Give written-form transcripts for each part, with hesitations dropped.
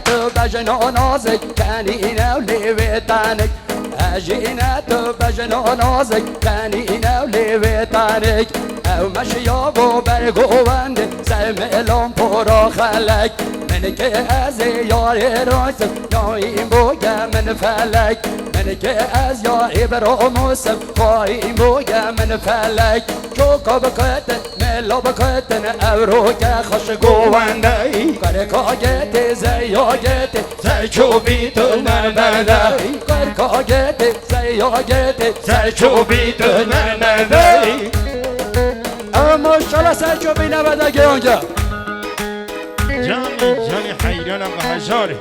تو بجنو نازک کنینه و لیویتانک اجینه تو بجنو نازک کنینه و لیویتانک او مشیابو برگوونده سرملون پورا خلک من که از یاری رویسم یا این بوگه من فلک من که از یاری براموسم خواهیم بوگه من فلک چوکا بکتن ملا بکتن او رو که خوش گوونده کرکاگت زیاگت سرچوبی تو نرمده کرکاگت زیاگت سرچوبی تو نرمده ماشالله سرچوبی نبده که اونجا جانی حیرانم و هجاره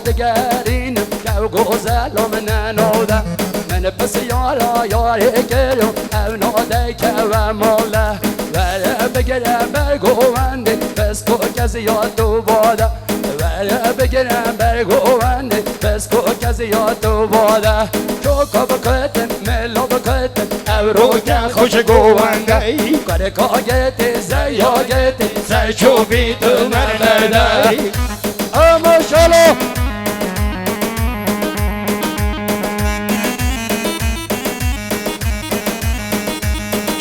دگرینم که گوزلم ننوده من پس یارا یاری کرم او ناده که و موله وره بگرم برگوونده پس کو کسی یاد تو باده وره بگرم برگوونده پس کو کسی یاد تو باده چوکا بکتن ملا بکتن او رو که خوش گوونده کرکاگت زیاگت سرچوبی تو نرمده ماشالله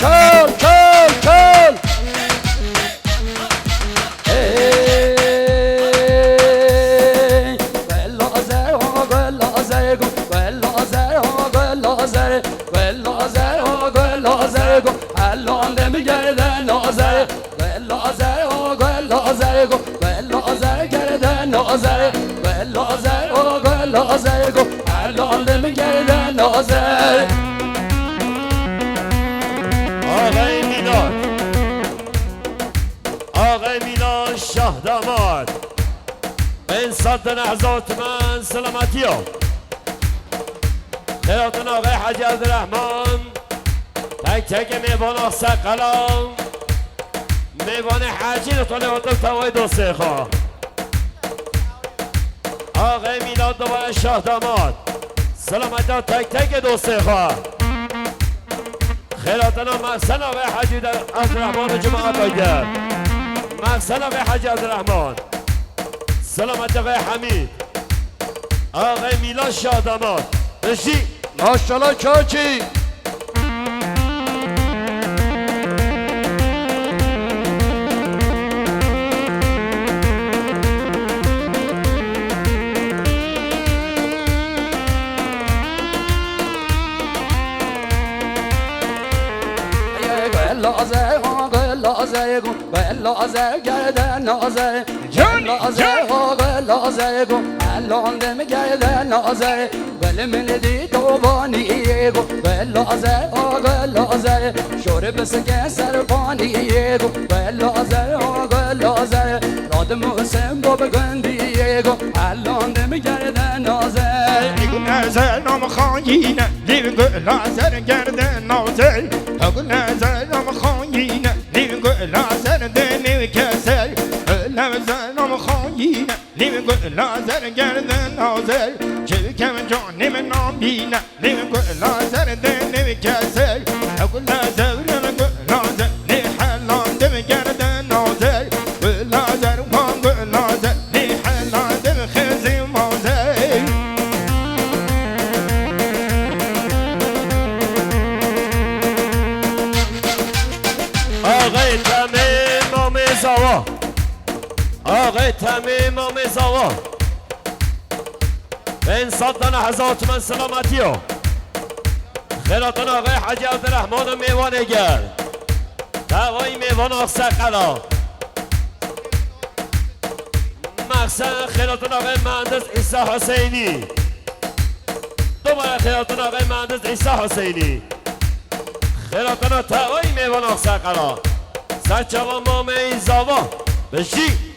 کل کل کل گل آذر ها گل آذر گو گل آذر ها گل آذر گل آذر ها گل آذر گو الان دمیگرده نازر گل آذر ها گل آذر گو گل آذر گرده نازر گل آذر ها گل آذر گو الان دمیگرده نازر آقای میلاد شاه داماد این صد نهزات من سلامتی ها خیراتون آقای حاجی عبدالرحمن تک تک میوان سقلان میوان حاجی رتونه و توای دوسته خواه آقای میلاد دوباره شاه داماد سلامتی ها تک تک دوسته خواه خیراتنا مقصد آقای حاجی عبدالرحمن جماعت آیده مقصد آقای حاجی عبدالرحمن سلامت آقای حمید آقای میلاد شاه داماد بشی ماشالله چاچی لازر ها گل لازر گو گل لازر گرده نازر گل لازر ها گل لازر گو الان دم گرده نازر گل من دی تو بانی گو گل لازر ها گل لازر شور بس که سر بانی گو گل لازر ها گل لازر راد موسم با بگندی گو الان دم گرده نازر نظر نام خاینه لیو گل لازر گرده نازر گل نظر نام خاینه لیو گل لازر دنیو کسر نظر نام خاینه لیو گل لازر گرده نازر چه کم جانی من نام بینه لیو گل لازر دنیو کسر گل نظر گل لازر لی حلان دم گرده نازر گل لازر وان گل لازر لی حلان دم خزی مازر آقای تمیم آمیزاوا آقای تمیم آمیزاوا به این صد نهزات من سلامتی ها خیراتون آقای حاجی عبدالرحمن و میوان گر دوای میوان آقسقلا مقصد خیراتون آقای مهندس عیسی حسینی دوباره خیراتون آقای مهندس عیسی حسینی خیراتون دوای میوان آقسقلا سرچوا مامی زاوا بشی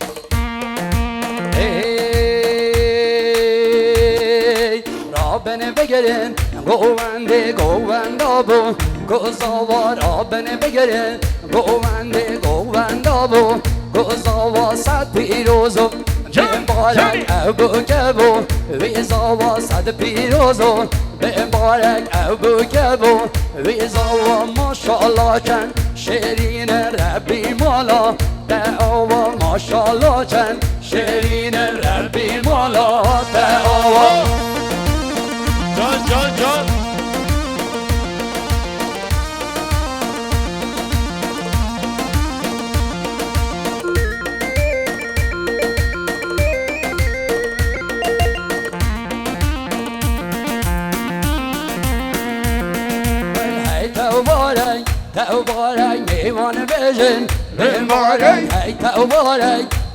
رابن بگرن گوونده گووندابو گوزاوا رابن بگرن گوونده گووندابو گوزا واسد پیروزو بمبارک ابو کبو ویزا واسد پیروزو بمبارک ابو کبو ویزا و ماشالله چند شیرین ربی مالا دعوا ماشالله چند شیرین ربی مالا دعوا جان جان جان توبارک میوان بجن بمبارک هی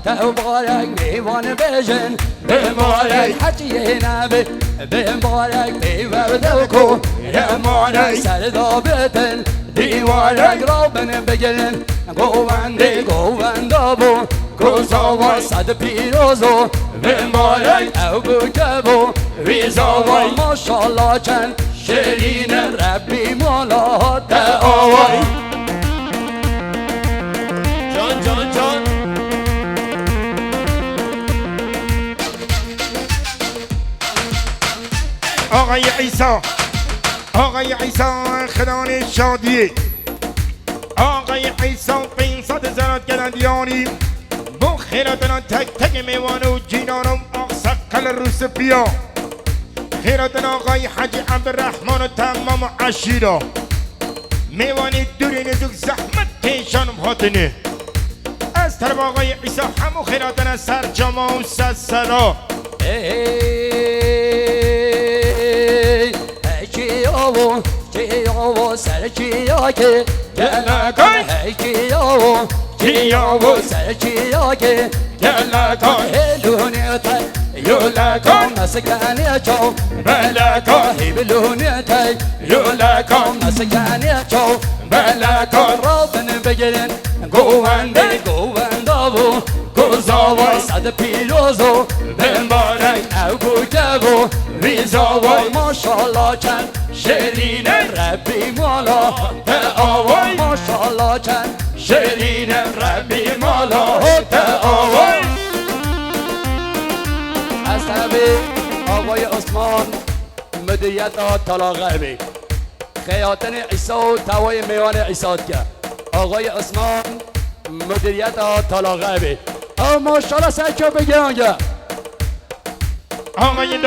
توبارک میوان بجن بمبارک حجی نبی بمبارک بیورده کو بمبارک سردابتن دیوارک رابن بگرن گوونده بو گوزا واسد پیروزو بمبارک ابو کبو ویزا و ماشالله چند شیرین ربی مالا دعوای جان جان جان آقای عیسی خدان شادی آقای عیسی 500 زنات گلندیانی بو خیراتنا تک تک میوان و جینان و آقسقل روس بیا خیراتنا آقای حاجی عبدالرحمن و تمام عشیرا میوانی دوری نزوک زحمت تیشانم هاتنه از طرف آقای عیسی همو خیراتنا سرجاما و سسرا کیاو سر کیا که گلکای کیاو سر کیا که گلکای لونیتا یولکا مسکنی چو بلکا هیبلونیتا یولکا مسکنی چو بلکا رابن بگیرن گوونده بو گوزا واسد پیروزو بمبارک ابو کبو ویزا و ماشالله چند شیرین ربی مالا دعوای ماشالله چند شیرین ربی مالا دعوای از طرف آقای عثمان مدیریت طلا غربی خیاطن عیسی و توای میوان عیسی کرد آقای عثمان مدیریت طلا غربی ماشالله سرکو بگیرانگه آقای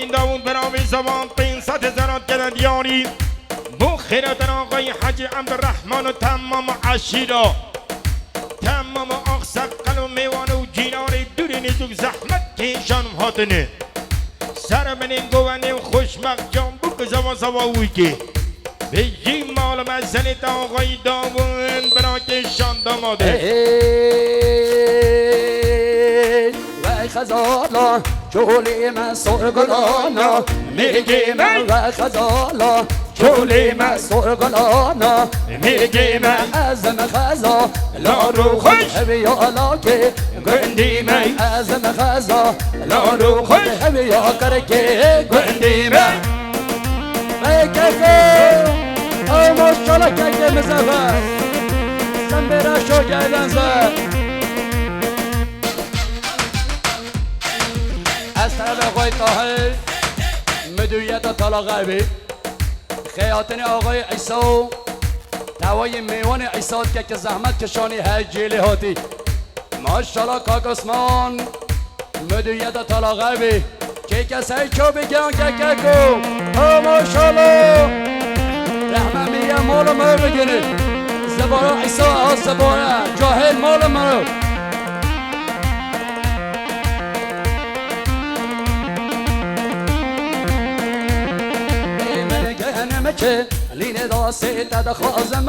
داوود برای زبان 500 زنات گلندیانی بو خیراتن آقای حاجی عبدالرحمن و تمام عشیرا تمام آقسقل و میوان و جینان دوری نزوک زحمت کشانم هاتنه سر منین گوانه و خوشمق جان بو زوا زوا ویگه بگی مال مزنیت آقای داوود برای کشان داماده وای خزالا جولی من سرگلانا میگی من وای خزالا جولی من سرگلانا میگی من ازم خزا لا رو خوش بیالا که گندی من ازم خزا لا رو خوش بیا کرکه گندی من ای ککه او ماشالله ککه مزفر سن برا شو گردن زد از طرف آقای طاهر مدیریت طلا غربی خیاطن آقای عیسی توای میوان عیسی که زحمت کشانی هر جیلی هاتی ماشالله کاک عثمان مدیریت طلا غربی که کسی چو بگن که کو ماشالله رحمه میگم مال مرو بگیره زباره عیسی زباره جاهل مال مرو که لین داستی تدخوازم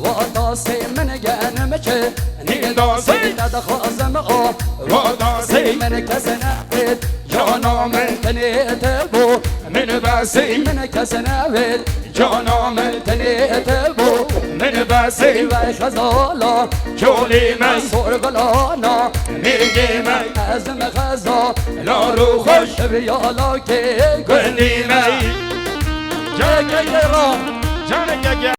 و داستی من گنم که لین داستی تدخوازم و داستی من کس نبید جانا من تنیت بو من بسی من کس نبید جانا من تنیت بو من بسی وی خزالا جولی من سرگلانا میگی من ازم خزا لا رو خوش بیالا که گلی من جان